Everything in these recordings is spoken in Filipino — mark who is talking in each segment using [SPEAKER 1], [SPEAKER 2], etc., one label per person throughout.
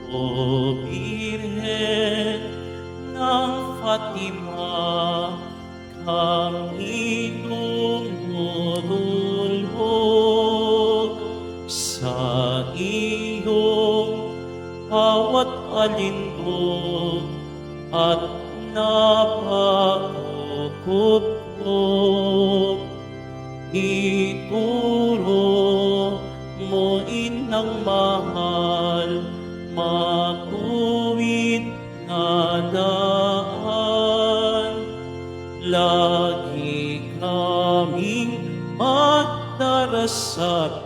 [SPEAKER 1] O Birhen ng Fatima, kami tumutulog sa iyong bawat alindog at napakukupkop. Ituro mo inang mahal, matuwid na daan. Lagi kaming magdarasal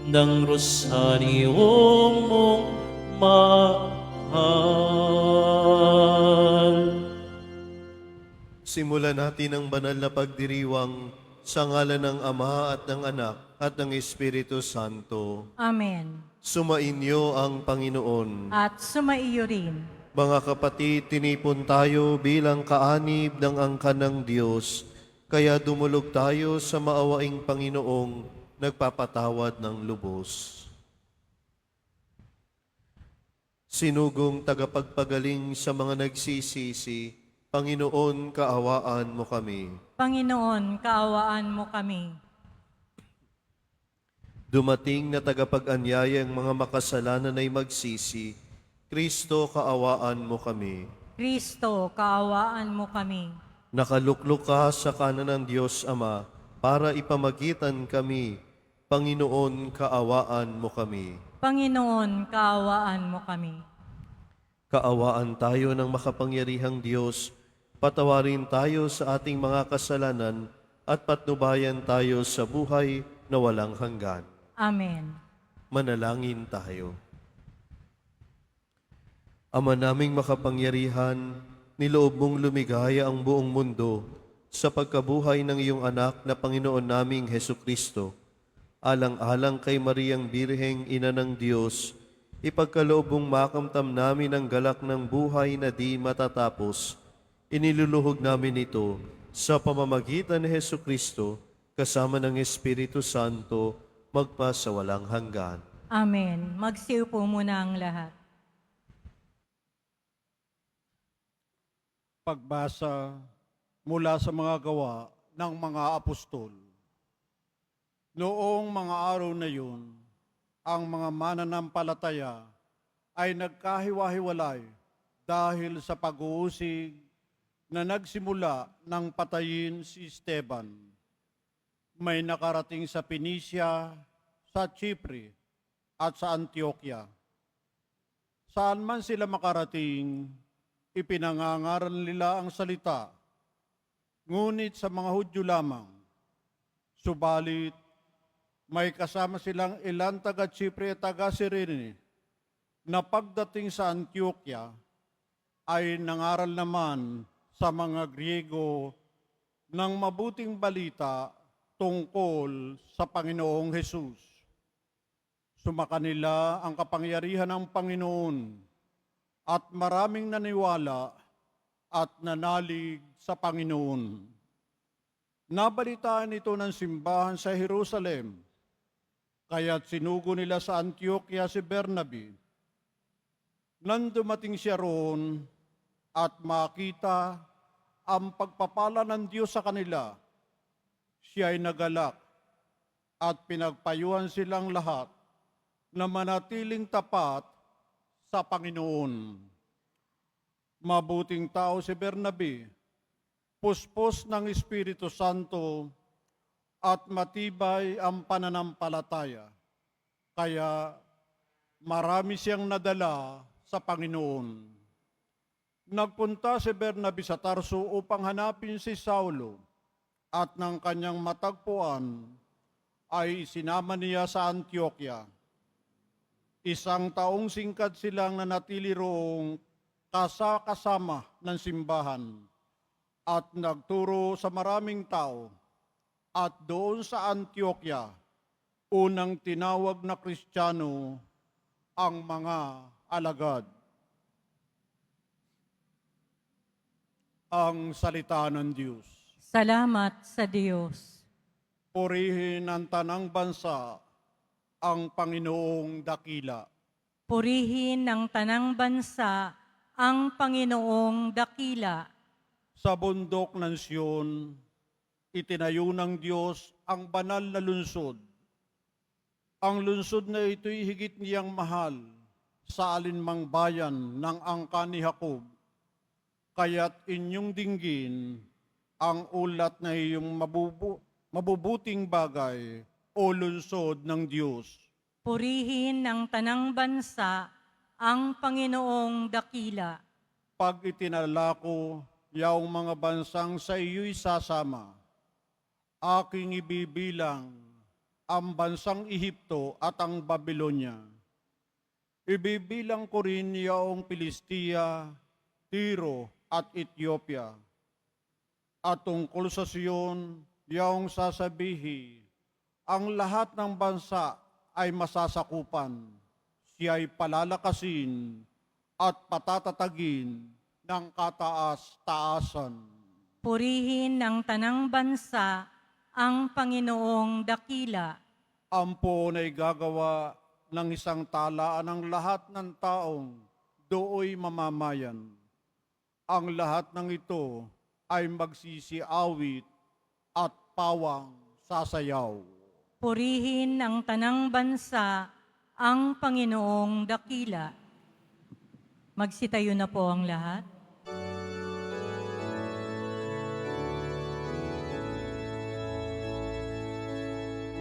[SPEAKER 1] ng rosaryo mong mahal.
[SPEAKER 2] Simulan natin ang banal na pagdiriwang sa ngalan ng Ama at ng Anak at ng Espiritu Santo.
[SPEAKER 3] Amen.
[SPEAKER 2] Sumainyo ang Panginoon.
[SPEAKER 3] At sumaiyo rin.
[SPEAKER 2] Mga kapatid, tinipon tayo bilang kaanib ng angkan ng Diyos, kaya dumulog tayo sa maawaing Panginoong nagpapatawad ng lubos. Sinugong tagapagpagaling sa mga nagsisisi, Panginoon, kaawaan mo kami.
[SPEAKER 3] Panginoon, kaawaan mo kami.
[SPEAKER 2] Dumating na tagapag-anyaya ang mga makasalanan ay magsisi, Kristo, kaawaan mo kami.
[SPEAKER 3] Kristo, kaawaan mo kami.
[SPEAKER 2] Nakaluklok ka sa kanan ng Diyos Ama para ipamagitan kami. Panginoon, kaawaan mo kami.
[SPEAKER 3] Panginoon, kaawaan mo kami.
[SPEAKER 2] Kaawaan tayo ng makapangyarihang Diyos, patawarin tayo sa ating mga kasalanan at patnubayan tayo sa buhay na walang hanggan.
[SPEAKER 3] Amen.
[SPEAKER 2] Manalangin tayo. Ama naming makapangyarihan, niloob mong lumigaya ang buong mundo sa pagkabuhay ng iyong anak na Panginoon naming Hesukristo. Alang-alang kay Mariang Birheng, Ina ng Diyos, ipagkaloob mong makamtam namin ang galak ng buhay na di matatapos. Iniluluhog namin ito sa pamamagitan ni Hesukristo, kasama ng Espiritu Santo, magpa sa walang hanggan.
[SPEAKER 3] Amen. Magsiupo muna ang lahat.
[SPEAKER 4] Pagbasa mula sa mga gawa ng mga apostol. Noong mga araw na yun, ang mga mananampalataya ay nagkahiwa-hiwalay dahil sa pag-uusig na nagsimula ng patayin si Esteban. May nakarating sa Phoenicia, sa Chipre, at sa Antioquia. Saan man sila makarating, ipinangangaral nila ang salita, ngunit sa mga Hudyo lamang. Subalit, may kasama silang ilang taga-Chipre at taga-Cyrene na pagdating sa Antioquia ay nangaral naman sa mga Griego ng mabuting balita tungkol sa Panginoong Hesus. Sumakanila ang kapangyarihan ng Panginoon at maraming naniwala at nanalig sa Panginoon. Nabalitaan ito ng simbahan sa Jerusalem, kaya't sinugo nila sa Antioquia si Bernabe. Nang dumating siya roon at makita ang pagpapala ng Diyos sa kanila, siya ay nagalak at pinagpayuhan silang lahat na manatiling tapat sa Panginoon. Mabuting tao si Bernabe, puspos ng Espiritu Santo at matibay ang pananampalataya. Kaya marami siyang nadala sa Panginoon. Nagpunta si Bernabe sa Tarso upang hanapin si Saulo at ng kanyang matagpuan ay sinama niya sa Antioquia. Isang taong singkad silang nanatili roong kasama ng simbahan at nagturo sa maraming tao. At doon sa Antioquia, unang tinawag na Kristiyano ang mga alagad. Ang salita ng Diyos.
[SPEAKER 3] Salamat sa Diyos.
[SPEAKER 4] Purihin ng tanang bansa ang Panginoong dakila.
[SPEAKER 3] Purihin ng tanang bansa ang Panginoong dakila.
[SPEAKER 4] Sa bundok ng Siyon, itinayo ng Diyos ang banal na lungsod. Ang lungsod na ito'y higit niyang mahal sa alinmang bayan ng angka ni Jacob. Kaya't inyong dinggin ang ulat na iyong mabubuting bagay o lungsod ng Diyos.
[SPEAKER 3] Purihin ng tanang bansa ang Panginoong dakila.
[SPEAKER 4] Pag itinala ko, yaong mga bansang sa iyo'y sasama, aking ibibilang ang bansang Ehipto at ang Babylonia. Ibibilang ko rin yaong Pilistia, Tiro at Ethiopia. At tungkol sa Siyon, yaong sasabihi, ang lahat ng bansa ay masasakupan. Siya'y palalakasin at patatatagin ng kataas-taasan.
[SPEAKER 3] Purihin ng tanang bansa ang Panginoong dakila.
[SPEAKER 4] Ang puon ay gagawa ng isang talaan ng lahat ng taong dooy mamamayan. Ang lahat ng ito ay magsisiawit at pawang sasayaw.
[SPEAKER 3] Purihin ng tanang bansa ang Panginoong dakila. Magsitayo na po ang lahat.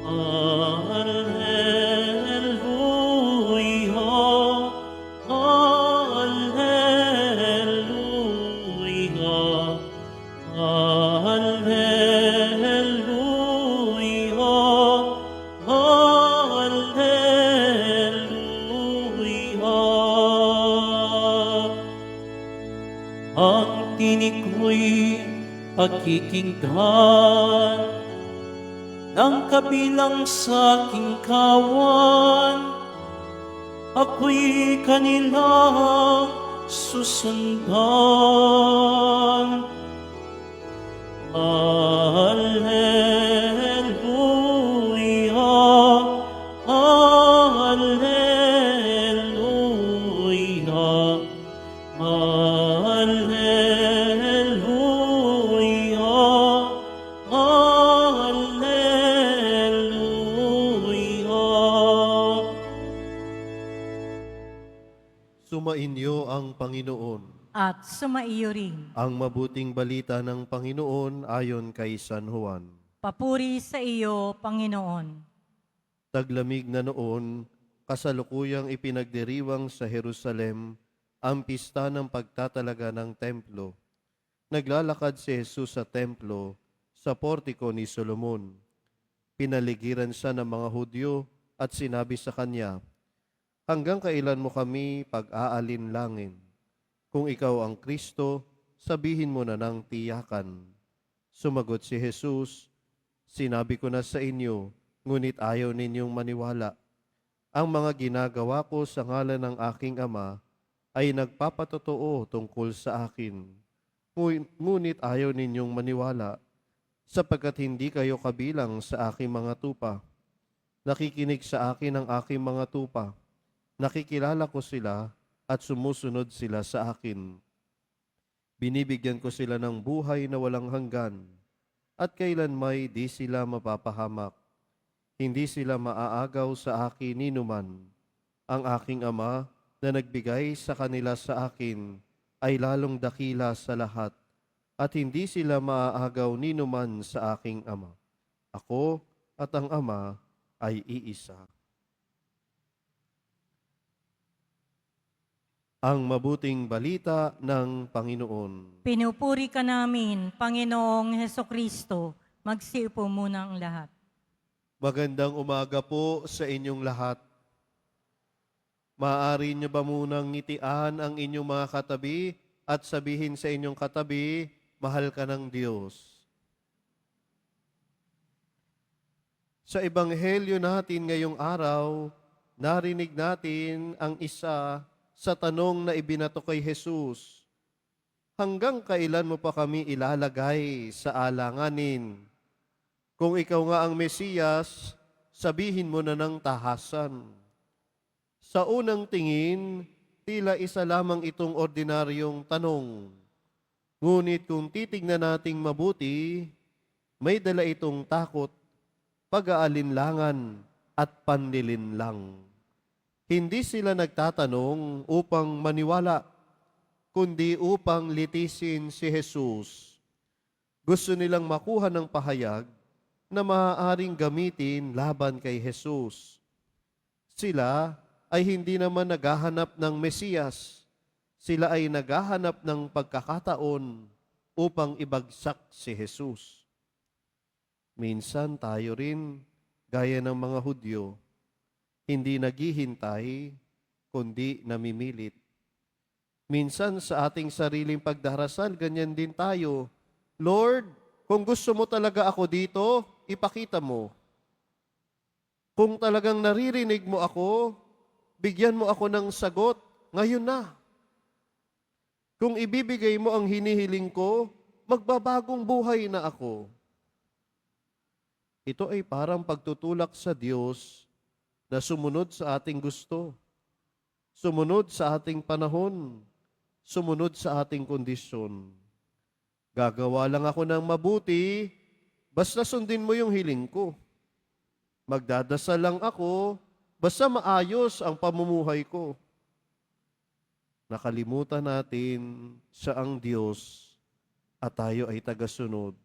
[SPEAKER 1] Alleluia, Alleluia, Alleluia, Alleluia. Ang tinig ko'y pakikinggan ng kabilang sa aking kawan, ako'y kanilang susundan. Alleluia, Alleluia, Alleluia, Alleluia.
[SPEAKER 2] Sumainyo ang Panginoon.
[SPEAKER 3] At sumaiyo rin.
[SPEAKER 2] Ang mabuting balita ng Panginoon ayon kay San Juan.
[SPEAKER 3] Papuri sa iyo, Panginoon.
[SPEAKER 2] Taglamig na noon, kasalukuyang ipinagdiriwang sa Jerusalem ang pista ng pagtatalaga ng templo. Naglalakad si Jesus sa templo sa portiko ni Solomon. Pinaligiran siya ng mga Hudyo at sinabi sa kanya, "Hanggang kailan mo kami pag-aalinlangin? Kung ikaw ang Kristo, sabihin mo na ng tiyakan." Sumagot si Jesus, "Sinabi ko na sa inyo, ngunit ayaw ninyong maniwala. Ang mga ginagawa ko sa ngalan ng aking Ama ay nagpapatotoo tungkol sa akin. Ngunit ayaw ninyong maniwala, sapagkat hindi kayo kabilang sa aking mga tupa. Nakikinig sa akin ang aking mga tupa. Nakikilala ko sila at sumusunod sila sa akin. Binibigyan ko sila ng buhay na walang hanggan, at kailanmay di sila mapapahamak. Hindi sila maaagaw sa akin ninuman. Ang aking Ama na nagbigay sa kanila sa akin ay lalong dakila sa lahat, at hindi sila maaagaw ninuman sa aking Ama. Ako at ang Ama ay iisa." Ang mabuting balita ng Panginoon.
[SPEAKER 3] Pinupuri ka namin, Panginoong Hesukristo. Magsiupo muna ang lahat.
[SPEAKER 2] Magandang umaga po sa inyong lahat. Maaari niyo ba munang ngitian ang inyong mga katabi at sabihin sa inyong katabi, "Mahal ka ng Diyos." Sa ebanghelyo natin ngayong araw, narinig natin ang isa sa tanong na ibinato kay Jesus, "Hanggang kailan mo pa kami ilalagay sa alanganin? Kung ikaw nga ang Mesiyas, sabihin mo na ng tahasan." Sa unang tingin, tila isa lamang itong ordinaryong tanong. Ngunit kung titignan nating mabuti, may dala itong takot, pag-aalinlangan at panlilinlang. Hindi sila nagtatanong upang maniwala, kundi upang litisin si Jesus. Gusto nilang makuha ng pahayag na maaaring gamitin laban kay Jesus. Sila ay hindi naman naghahanap ng Mesiyas. Sila ay naghahanap ng pagkakataon upang ibagsak si Jesus. Minsan tayo rin, gaya ng mga Hudyo, hindi naghihintay, kundi namimilit. Minsan sa ating sariling pagdarasal, ganyan din tayo. Lord, kung gusto mo talaga ako dito, ipakita mo. Kung talagang naririnig mo ako, bigyan mo ako ng sagot, ngayon na. Kung ibibigay mo ang hinihiling ko, magbabagong buhay na ako. Ito ay parang pagtutulak sa Diyos na sumunod sa ating gusto, sumunod sa ating panahon, sumunod sa ating kondisyon. Gagawa lang ako ng mabuti, basta sundin mo yung hiling ko. Magdadasal lang ako, basta maayos ang pamumuhay ko. Nakalimutan natin siya ang Diyos at tayo ay tagasunod.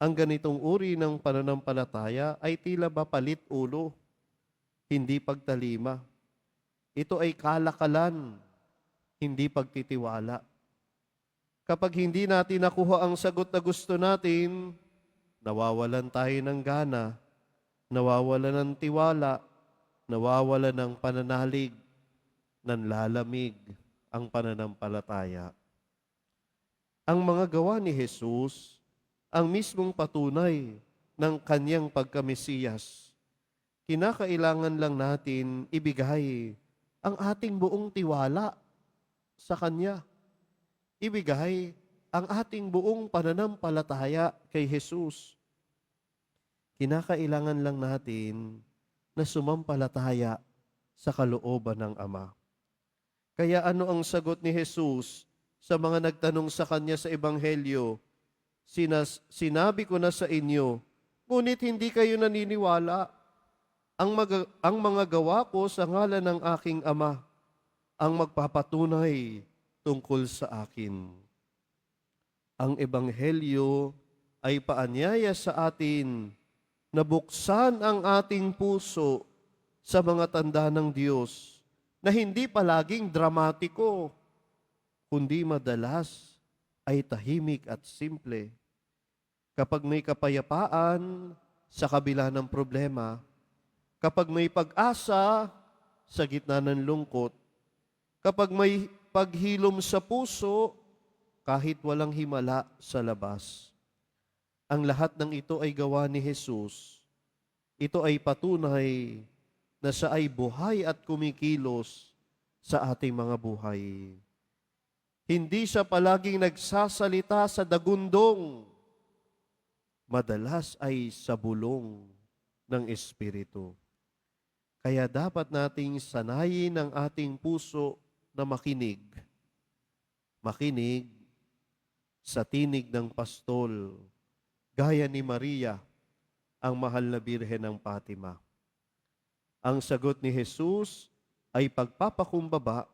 [SPEAKER 2] Ang ganitong uri ng pananampalataya ay tila ba palit ulo, hindi pagtalima. Ito ay kalakalan, hindi pagtitiwala. Kapag hindi natin nakuha ang sagot na gusto natin, nawawalan tayo ng gana, nawawalan ng tiwala, nawawalan ng pananalig, nanlalamig ang pananampalataya. Ang mga gawa ni Jesus, ang mismong patunay ng kanyang pagkamesiyas. Kinakailangan lang natin ibigay ang ating buong tiwala sa Kanya. Ibigay ang ating buong pananampalataya kay Jesus. Kinakailangan lang natin na sumampalataya sa kalooban ng Ama. Kaya ano ang sagot ni Jesus sa mga nagtanong sa Kanya sa Ebanghelyo? Sinabi ko na sa inyo, ngunit hindi kayo naniniwala. Ang mga gawa ko sa ngalan ng aking Ama ang magpapatunay tungkol sa akin. Ang Ebanghelyo ay paanyaya sa atin na buksan ang ating puso sa mga tanda ng Diyos na hindi palaging dramatiko, kundi madalas ay tahimik at simple. Kapag may kapayapaan sa kabila ng problema, kapag may pag-asa sa gitna ng lungkot, kapag may paghilom sa puso kahit walang himala sa labas. Ang lahat ng ito ay gawa ni Jesus. Ito ay patunay na siya ay buhay at kumikilos sa ating mga buhay. Hindi siya palaging nagsasalita sa dagundong, madalas ay sa bulong ng Espiritu. Kaya dapat nating sanayin ang ating puso na makinig. Makinig sa tinig ng pastol, gaya ni Maria, ang mahal na Birhen ng Fatima. Ang sagot ni Jesus ay pagpapakumbaba,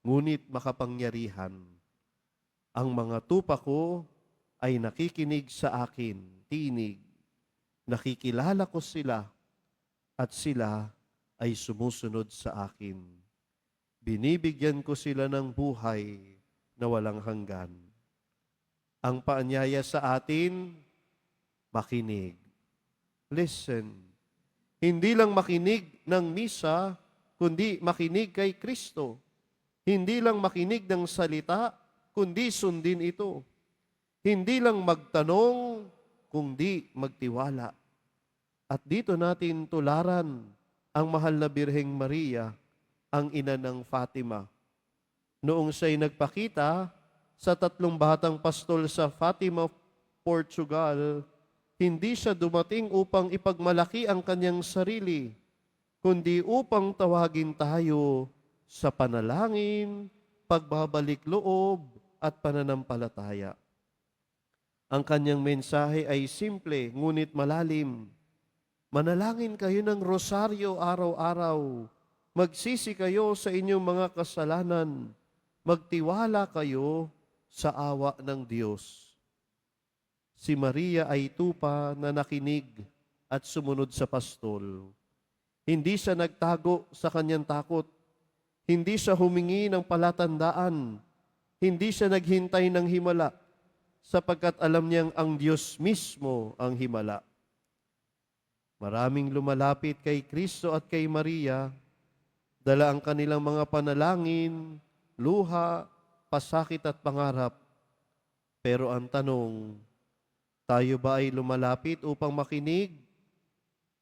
[SPEAKER 2] ngunit makapangyarihan. Ang mga tupa ko ay nakikinig sa akin, tinig. Nakikilala ko sila at sila ay sumusunod sa akin. Binibigyan ko sila ng buhay na walang hanggan. Ang paanyaya sa atin, makinig. Listen. Hindi lang makinig ng misa, kundi makinig kay Kristo. Hindi lang makinig ng salita, kundi sundin ito. Hindi lang magtanong, kundi magtiwala. At dito natin tularan ang mahal na Birheng Maria, ang ina ng Fatima. Noong siya'y nagpakita sa 3 batang pastol sa Fatima, Portugal, hindi siya dumating upang ipagmalaki ang kanyang sarili, kundi upang tawagin tayo sa panalangin, pagbabalik loob, at pananampalataya. Ang kanyang mensahe ay simple ngunit malalim. Manalangin kayo ng rosaryo araw-araw. Magsisi kayo sa inyong mga kasalanan. Magtiwala kayo sa awa ng Diyos. Si Maria ay tupa na nakinig at sumunod sa pastol. Hindi siya nagtago sa kanyang takot. Hindi siya humingi ng palatandaan. Hindi siya naghintay ng himala sapagkat alam niyang ang Diyos mismo ang himala. Maraming lumalapit kay Kristo at kay Maria, dala ang kanilang mga panalangin, luha, pasakit at pangarap. Pero ang tanong, tayo ba ay lumalapit upang makinig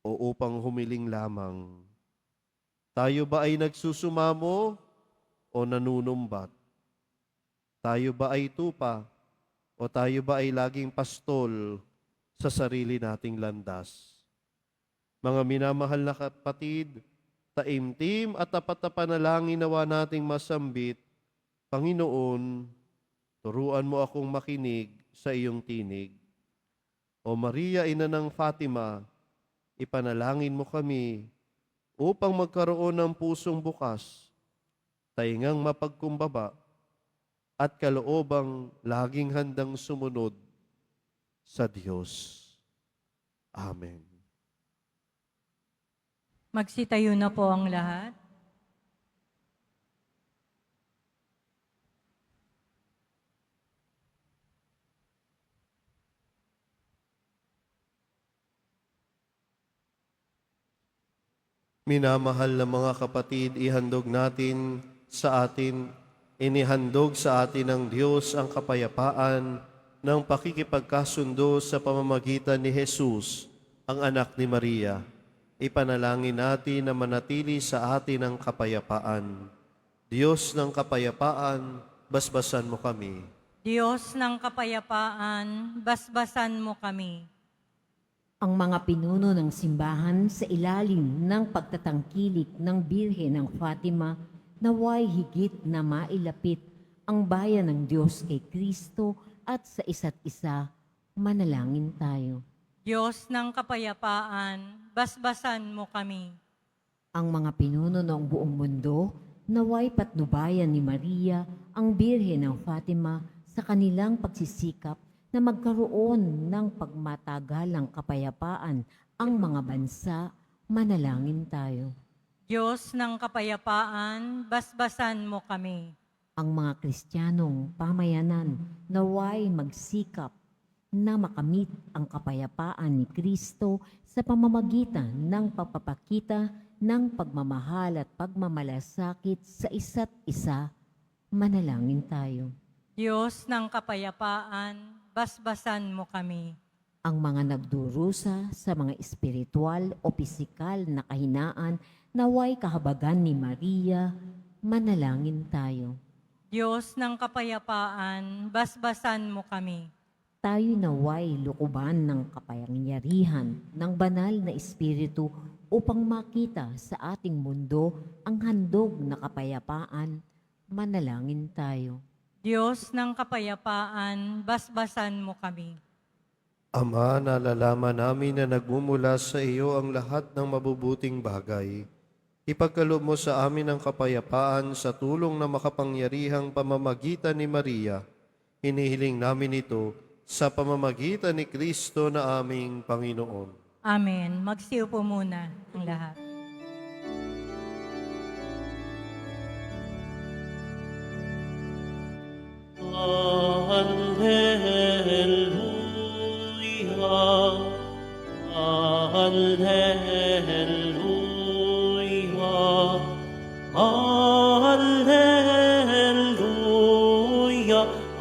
[SPEAKER 2] o upang humiling lamang? Tayo ba ay nagsusumamo o nanunumbat? Tayo ba ay tupa o tayo ba ay laging pastol sa sarili nating landas? Mga minamahal na kapatid, taimtim at tapat na panalangin nawa nating masambit, Panginoon, turuan mo akong makinig sa iyong tinig. O Maria, ina ng Fatima, ipanalangin mo kami upang magkaroon ng pusong bukas, taingang mapagkumbaba, at kaloobang laging handang sumunod sa Diyos. Amen.
[SPEAKER 3] Magsitayo na po ang lahat.
[SPEAKER 2] Minamahal na mga kapatid, inihandog sa atin ng Diyos ang kapayapaan ng pakikipagkasundo sa pamamagitan ni Jesus, ang anak ni Maria. Ipanalangin natin na manatili sa atin ang kapayapaan. Diyos ng kapayapaan, basbasan mo kami.
[SPEAKER 3] Diyos ng kapayapaan, basbasan mo kami.
[SPEAKER 5] Ang mga pinuno ng simbahan sa ilalim ng pagtatangkilik ng Birhen ng Fatima, naway higit na mailapit ang bayan ng Diyos kay Kristo at sa isa't isa, manalangin tayo.
[SPEAKER 3] Diyos ng kapayapaan, basbasan mo kami.
[SPEAKER 5] Ang mga pinuno ng buong mundo, naway patnubayan ni Maria, ang Birhen ng Fatima, sa kanilang pagsisikap na magkaroon ng pagmatagalang kapayapaan ang mga bansa, manalangin tayo.
[SPEAKER 3] Diyos ng kapayapaan, basbasan mo kami.
[SPEAKER 5] Ang mga Kristiyanong pamayanan naway magsikap na makamit ang kapayapaan ni Kristo sa pamamagitan ng pagpapakita ng pagmamahal at pagmamalasakit sa isa't isa, manalangin tayo.
[SPEAKER 3] Diyos ng kapayapaan, basbasan mo kami.
[SPEAKER 5] Ang mga nagdurusa sa mga espiritual o pisikal na kahinaan naway kahabagan ni Maria, manalangin tayo.
[SPEAKER 3] Diyos ng kapayapaan, basbasan mo kami.
[SPEAKER 5] Tayo naway lukuban ng kapangyarihan ng banal na Espiritu upang makita sa ating mundo ang handog na kapayapaan, manalangin tayo.
[SPEAKER 3] Diyos ng kapayapaan, basbasan mo kami.
[SPEAKER 2] Ama, nalalaman namin na nagmumula sa iyo ang lahat ng mabubuting bagay. Ipagkaloob mo sa amin ang kapayapaan sa tulong na makapangyarihang pamamagitan ni Maria. Hinihiling namin ito sa pamamagitan ni Kristo na aming Panginoon.
[SPEAKER 3] Amen. Magsiupo muna ang lahat.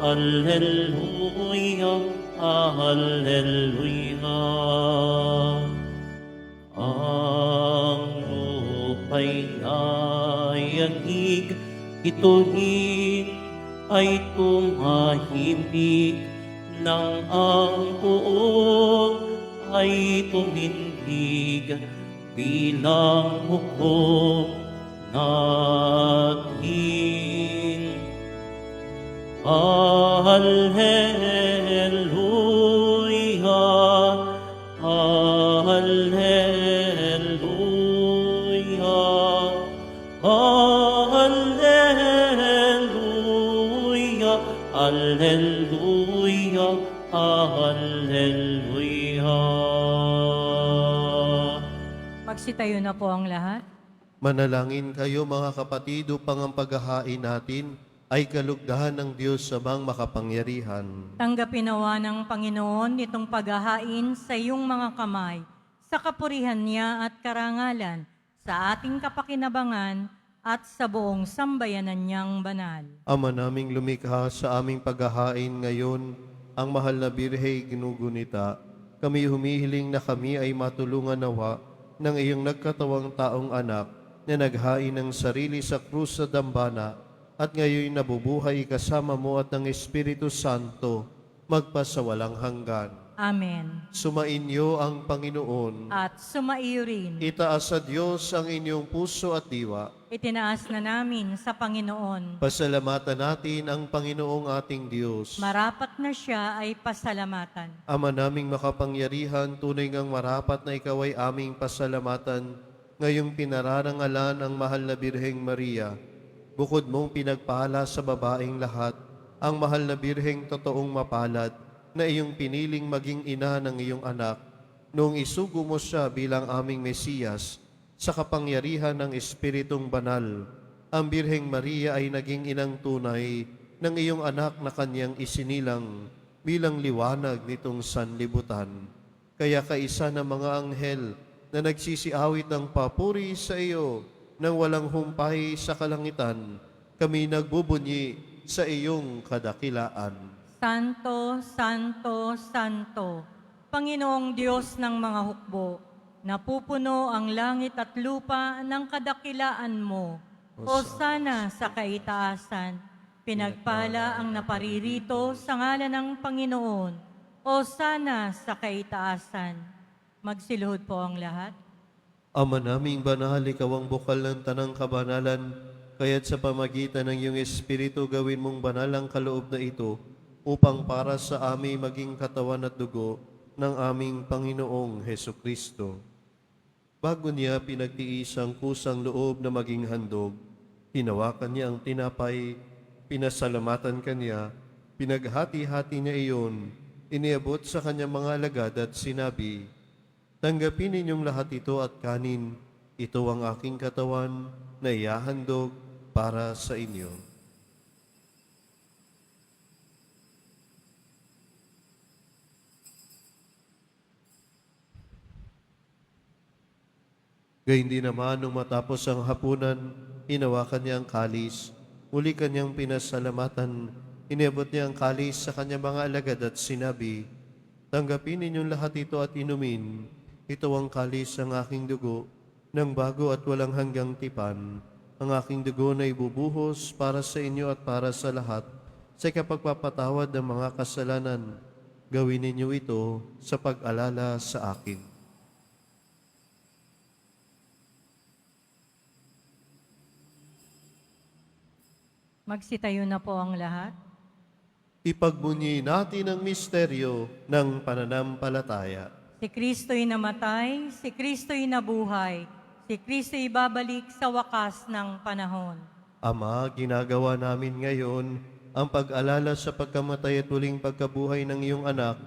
[SPEAKER 1] Alleluia, alleluia, alleluia. Ang lupa'y nayagig, ito'y ay tumahimik, nang ang puong ay tumindig. bilang hukom natin. Alleluia, Alleluia, Alleluia, Alleluia, Alleluia.
[SPEAKER 3] Magsitayo na po ang lahat.
[SPEAKER 2] Manalangin kayo mga kapatid upang ang paghahain natin ay kalugdahan ng Diyos Amang makapangyarihan.
[SPEAKER 3] Tanggapin nawa ng Panginoon itong paghahain sa iyong mga kamay, sa kapurihan niya at karangalan, sa ating kapakinabangan at sa buong sambayanan niyang banal.
[SPEAKER 2] Ama naming lumikha sa aming paghahain ngayon, ang mahal na Birhey ginugunita, kami humihiling na kami ay matulungan nawa ng iyong nagkatawang taong anak na naghain ng sarili sa krus sa dambana at ngayon nabubuhay kasama mo at ng Espiritu Santo magpasawalang hanggan.
[SPEAKER 3] Amen.
[SPEAKER 2] Sumainyo ang Panginoon.
[SPEAKER 3] At sumaiyo rin.
[SPEAKER 2] Itaas sa Diyos ang inyong puso at diwa.
[SPEAKER 3] Itinaas na namin sa Panginoon.
[SPEAKER 2] Pasalamatan natin ang Panginoong ating Diyos.
[SPEAKER 3] Marapat na siya ay pasalamatan.
[SPEAKER 2] Ama naming makapangyarihan, tunay ngang marapat na ikaw ay aming pasalamatan. Ngayong pinararangalan ang mahal na Birheng Maria, bukod mong pinagpala sa babaeng lahat, ang mahal na Birheng totoong mapalad, na iyong piniling maging ina ng iyong anak, noong isugo mo siya bilang aming Mesiyas, sa kapangyarihan ng Espiritong Banal. Ang Birheng Maria ay naging inang tunay ng iyong anak na kanyang isinilang bilang liwanag nitong sanlibutan. Kaya kaisa ng mga anghel na nagsisiawit ng papuri sa iyo nang walang humpay sa kalangitan, kami nagbubunyi sa iyong kadakilaan.
[SPEAKER 3] Santo, Santo, Santo, Panginoong Diyos ng mga hukbo, napupuno ang langit at lupa ng kadakilaan mo. Hosana sa kaitaasan, pinagpala ang naparirito sa ngalan ng Panginoon. Hosana sa kaitaasan. Magsiluhod po ang lahat.
[SPEAKER 2] Ama naming banal, ikaw ang bukal ng tanang kabanalan, kaya't sa pamagitan ng iyong Espiritu gawin mong banal ang kaloob na ito, upang para sa amin maging katawan at dugo ng aming Panginoong Hesukristo. Bago niya pinagtiis ang kusang loob na maging handog, hinawakan niya ang tinapay, pinasalamatan kanya, pinaghati-hati niya iyon, iniabot sa kanyang mga alagad at sinabi, "Tanggapin ninyong lahat ito at kanin, ito ang aking katawan na ihahandog para sa inyo." Gayun din naman nung matapos ang hapunan, hinawakan niya ang kalis, muli kanyang pinasalamatan, iniabot niya ang kalis sa kanyang mga alagad at sinabi, "Tanggapin ninyong lahat ito at inumin, ito ang kalis ng aking dugo, ng bago at walang hanggang tipan, ang aking dugo na ibubuhos para sa inyo at para sa lahat, sa kapagpapatawad ng mga kasalanan. Gawin ninyo ito sa pag-alala sa akin."
[SPEAKER 3] Magsitayo na po ang lahat.
[SPEAKER 2] Ipagbunyi natin ang misteryo ng pananampalataya.
[SPEAKER 3] Si Kristo'y namatay, si Kristo'y nabuhay, si Kristo'y babalik sa wakas ng panahon.
[SPEAKER 2] Ama, ginagawa namin ngayon ang pag-alala sa pagkamatay at huling pagkabuhay ng iyong anak,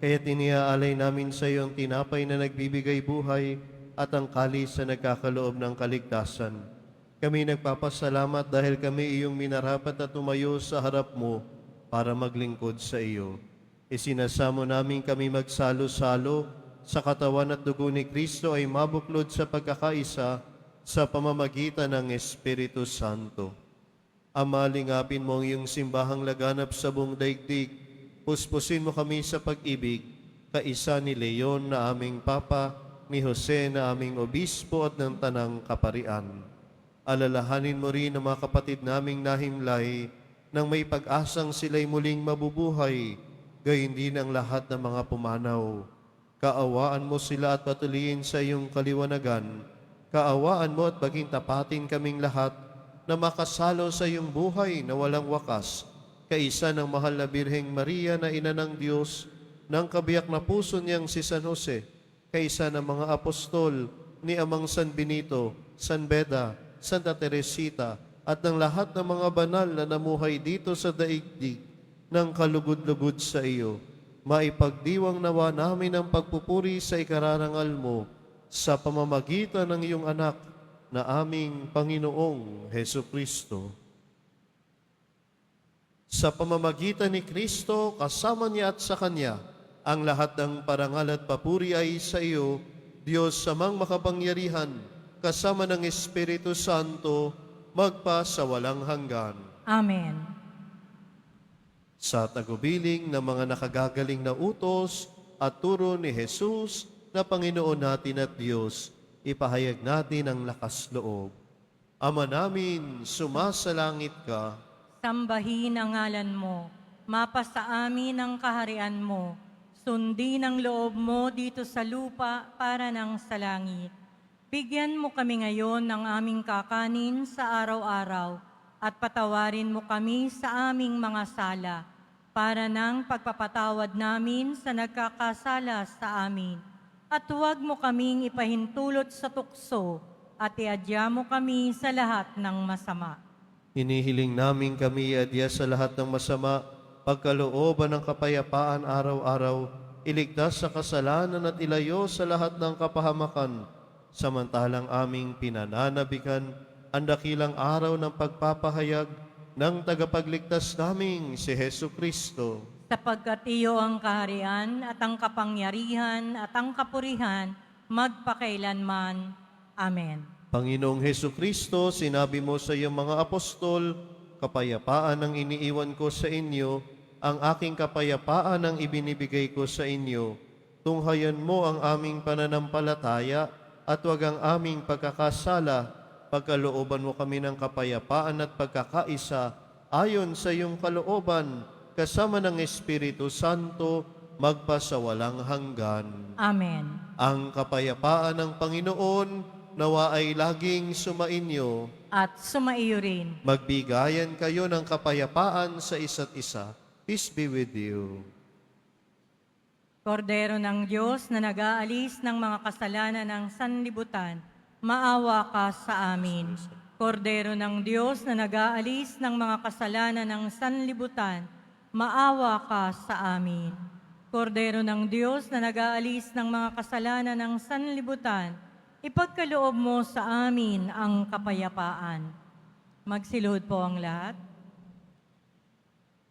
[SPEAKER 2] kaya tiniaalay namin sa iyo ang tinapay na nagbibigay buhay at ang kalis na nagkakaloob ng kaligtasan. Kami nagpapasalamat dahil kami iyong minarapat at tumayo sa harap mo para maglingkod sa iyo. Isinasamo namin kami magsalo-salo sa katawan at dugo ni Kristo ay mabuklod sa pagkakaisa sa pamamagitan ng Espiritu Santo. Ama, lingapin mo ang iyong simbahang laganap sa buong daigdig. Puspusin mo kami sa pag-ibig, kaisa ni Leon na aming Papa, ni Jose na aming Obispo at ng Tanang Kaparian. Alalahanin mo rin ang mga kapatid naming nahimlay nang may pag-asang sila'y muling mabubuhay, gayon din ang lahat ng mga pumanaw. Kaawaan mo sila at patuloyin sa iyong kaliwanagan. Kaawaan mo at maging tapatin kaming lahat na makasalo sa iyong buhay na walang wakas. Kaisa ng mahal na Birheng Maria na ina ng Diyos, ng kabiyak na puso niyang si San Jose, kaisa ng mga apostol ni Amang San Benito, San Beda, Santa Teresita, at ng lahat ng mga banal na namuhay dito sa daigdig ng kalugod-lugod sa iyo. Maipagdiwang nawa namin ang pagpupuri sa ikararangal mo sa pamamagitan ng iyong anak na aming Panginoong Heso Kristo. Sa pamamagitan ni Kristo, kasama niya at sa Kanya, ang lahat ng parangal at papuri ay sa iyo, Diyos samang makapangyarihan, kasama ng Espiritu Santo, magpa sa walang hanggan.
[SPEAKER 3] Amen.
[SPEAKER 2] Sa tagubiling ng mga nakagagaling na utos at turo ni Jesus na Panginoon natin at Diyos, ipahayag natin ang lakas loob. Ama namin, sumasalangit ka.
[SPEAKER 3] Sambahin ang ngalan mo, mapasa amin ang kaharian mo, sundin ang loob mo dito sa lupa para ng sa langit. Bigyan mo kami ngayon ng aming kakanin sa araw-araw at patawarin mo kami sa aming mga sala para ng pagpapatawad namin sa nagkakasala sa amin. At huwag mo kaming ipahintulot sa tukso at iadya mo kami sa lahat ng masama.
[SPEAKER 2] Hinihiling namin kami iadya sa lahat ng masama, pagkalooban ng kapayapaan araw-araw, iligtas sa kasalanan at ilayo sa lahat ng kapahamakan, samantalang aming pinananabikan ang dakilang araw ng pagpapahayag ng tagapagligtas naming si Heso Kristo.
[SPEAKER 3] Sapagkat iyo ang kaharian at ang kapangyarihan at ang kapurihan magpakailanman. Amen.
[SPEAKER 2] Panginoong Heso Kristo, sinabi mo sa iyong mga apostol, kapayapaan ang iniiwan ko sa inyo, ang aking kapayapaan ang ibinibigay ko sa inyo. Tunghayan mo ang aming pananampalataya at wag ang aming pagkakasala. Pagkalooban mo kami ng kapayapaan at pagkakaisa ayon sa iyong kalooban, kasama ng Espiritu Santo, magpa sa walang hanggan.
[SPEAKER 3] Amen.
[SPEAKER 2] Ang kapayapaan ng Panginoon nawa ay laging sumainyo.
[SPEAKER 3] At sumaiyo rin.
[SPEAKER 2] Magbigayan kayo ng kapayapaan sa isa't isa. Peace be with you.
[SPEAKER 3] Kordero ng Diyos na nag-aalis ng mga kasalanan ng sanlibutan, maawa ka sa amin. Kordero ng Diyos na nag-aalis ng mga kasalanan ng sanlibutan, maawa ka sa amin. Kordero ng Diyos na nag-aalis ng mga kasalanan ng sanlibutan, ipagkaloob mo sa amin ang kapayapaan. Magsiluhod po ang lahat.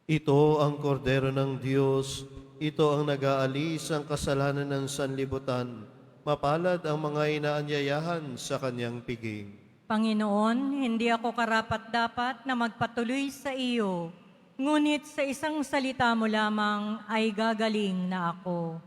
[SPEAKER 2] Ito ang kordero ng Diyos, ito ang nag-aalis ang kasalanan ng sanlibutan. Mapalad ang mga inaanyayahan sa kanyang piging.
[SPEAKER 3] Panginoon, hindi ako karapat-dapat na magpatuloy sa iyo, ngunit sa isang salita mo lamang ay gagaling na ako.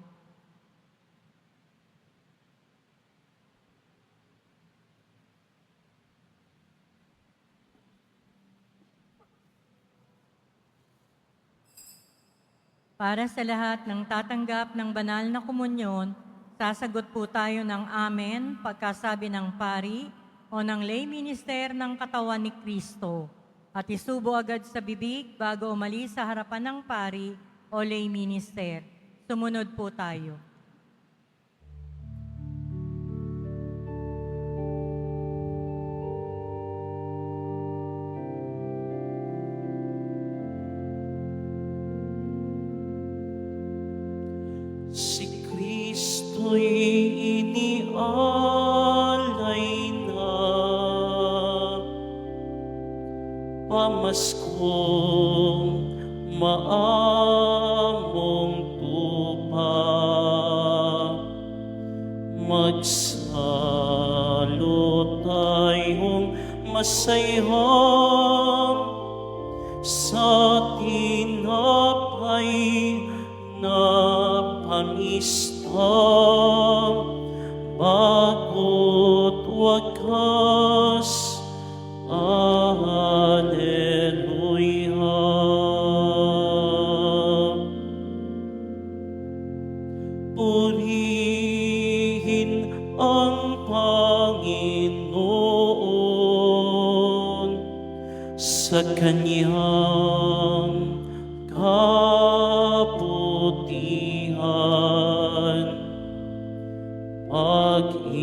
[SPEAKER 3] Para sa lahat ng tatanggap ng banal na komunyon, sasagot po tayo ng amen pagkasabi ng pari o ng lay minister ng katawan ni Kristo at isubo agad sa bibig bago umalis sa harapan ng pari o lay minister. Sumunod po tayo.
[SPEAKER 1] Si Kristo'y inialay na, pamaskong maamong tupa, magsalo tayong masayang sa tinapay na panista, bago't wakas. Alleluia. Puri sa kanyang kabutihan. Pag-ibig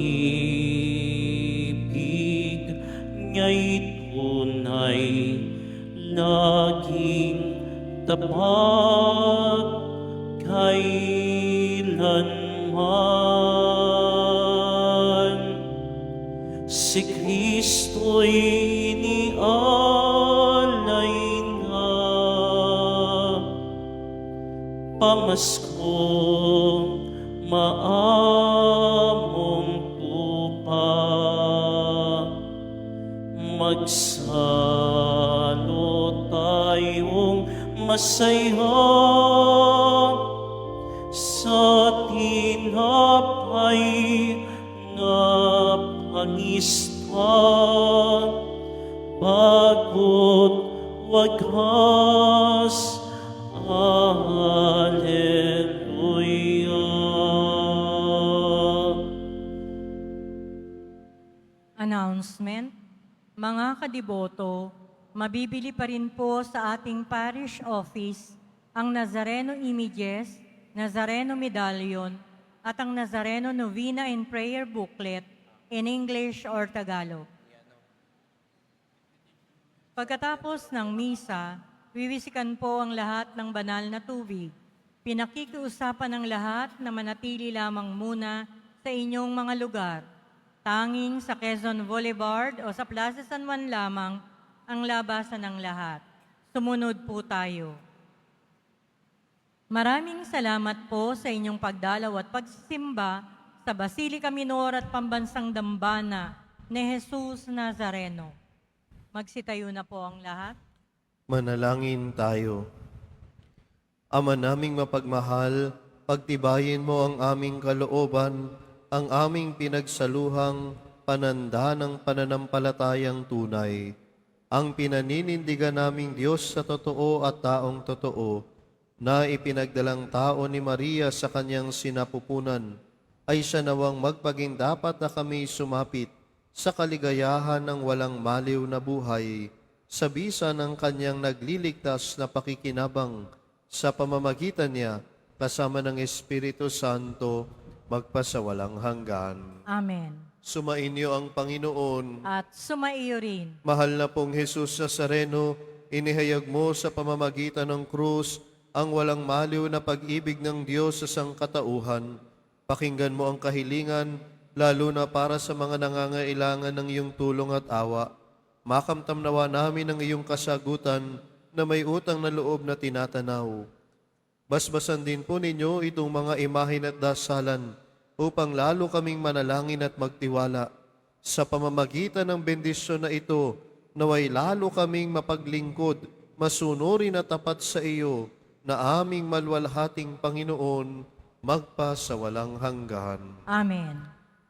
[SPEAKER 1] niya'y tunay, laging tapat kailanman. Si Kristo'y inialay na, pamaskong maamong tupa. Magsalo tayong masaya sa tinapay na pangista, bago't wagas. Hallelujah.
[SPEAKER 3] Announcement. Mga kadiboto, mabibili pa rin po sa ating parish office ang Nazareno Images, Nazareno Medallion, at ang Nazareno Novena and Prayer Booklet in English or Tagalog. Pagkatapos ng misa, wiwisikan po ang lahat ng banal na tubig. Pinakikiusapan ng lahat na manatili lamang muna sa inyong mga lugar. Tanging sa Quezon Boulevard o sa Plaza San Juan lamang ang labasan ng lahat. Sumunod po tayo. Maraming salamat po sa inyong pagdalaw at pagsisimba sa Basilica Minor at Pambansang Dambana ni Jesus Nazareno. Magsitayo na po ang lahat.
[SPEAKER 2] Manalangin tayo. Ama naming mapagmahal, pagtibayin mo ang aming kalooban, ang aming pinagsaluhang pananda ng pananampalatayang tunay, ang pinaninindigan naming Diyos sa totoo at taong totoo, na ipinagdalang tao ni Maria sa kanyang sinapupunan, ay siya nawang magpaging dapat na kami sumapit sa kaligayahan ng walang maliw na buhay, sa bisa ng kanyang nagliligtas na pakikinabang sa pamamagitan niya, kasama ng Espiritu Santo, magpasawalang hanggan.
[SPEAKER 3] Amen.
[SPEAKER 2] Sumainyo ang Panginoon.
[SPEAKER 3] At sumaiyo rin.
[SPEAKER 2] Mahal na pong Jesus Nazareno, inihayag mo sa pamamagitan ng krus ang walang maliw na pag-ibig ng Diyos sa sangkatauhan. Pakinggan mo ang kahilingan, lalo na para sa mga nangangailangan ng iyong tulong at awa. Makamtam nawa namin ang iyong kasagutan na may utang na loob na tinatanaw. Basbasan din po ninyo itong mga imahin at dasalan upang lalo kaming manalangin at magtiwala. Sa pamamagitan ng bendisyon na ito, naway lalo kaming mapaglingkod, masunurin at tapat sa iyo, na aming malwalhating Panginoon, magpasawalang hanggan.
[SPEAKER 3] Amen.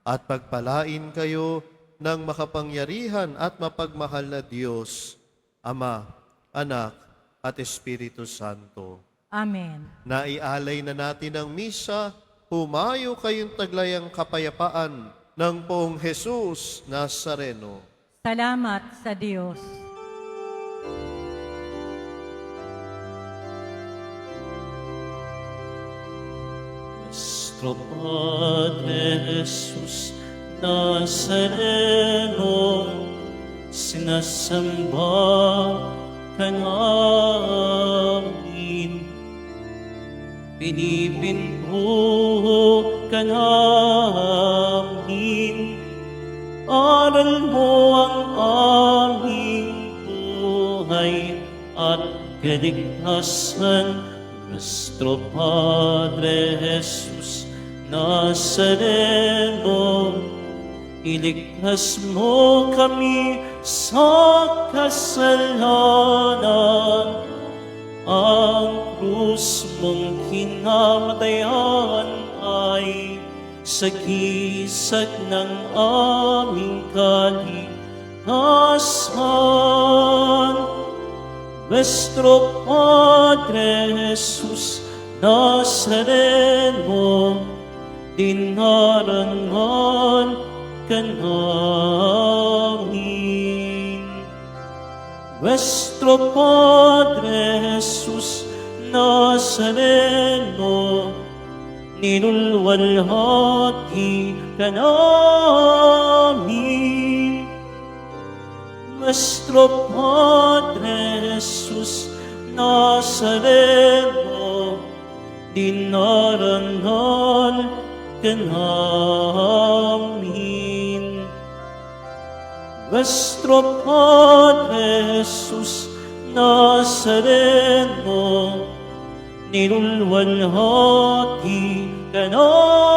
[SPEAKER 2] At pagpalain kayo ng makapangyarihan at mapagmahal na Diyos, Ama, Anak, at Espiritu Santo.
[SPEAKER 3] Amen.
[SPEAKER 2] Naialay na natin ang misa, humayo kayong taglayang kapayapaan ng Poong Jesus Nazareno.
[SPEAKER 3] Salamat sa Diyos.
[SPEAKER 1] Nuestro Padre Jesus Nazareno, sinasamba ka namin. Pinipinto ka namin, aral mo ang aming buhay at kaligtasan. Nuestro Padre Jesus Nazareno, iligtas mo kami sa kasalanan. Ang krus mong kinamatayan ay sagisag ng aming kaligtasan. Nuestro Padre Jesus Nazareno, dinarangan ka namin. Nuestro Padre Jesús Nazareno, ninulwalhati ka namin. Nuestro Padre Jesús Nazareno, dinarangal ka namin. Nuestro Padre Jesús Nazareno, ninulwalhati ka namin.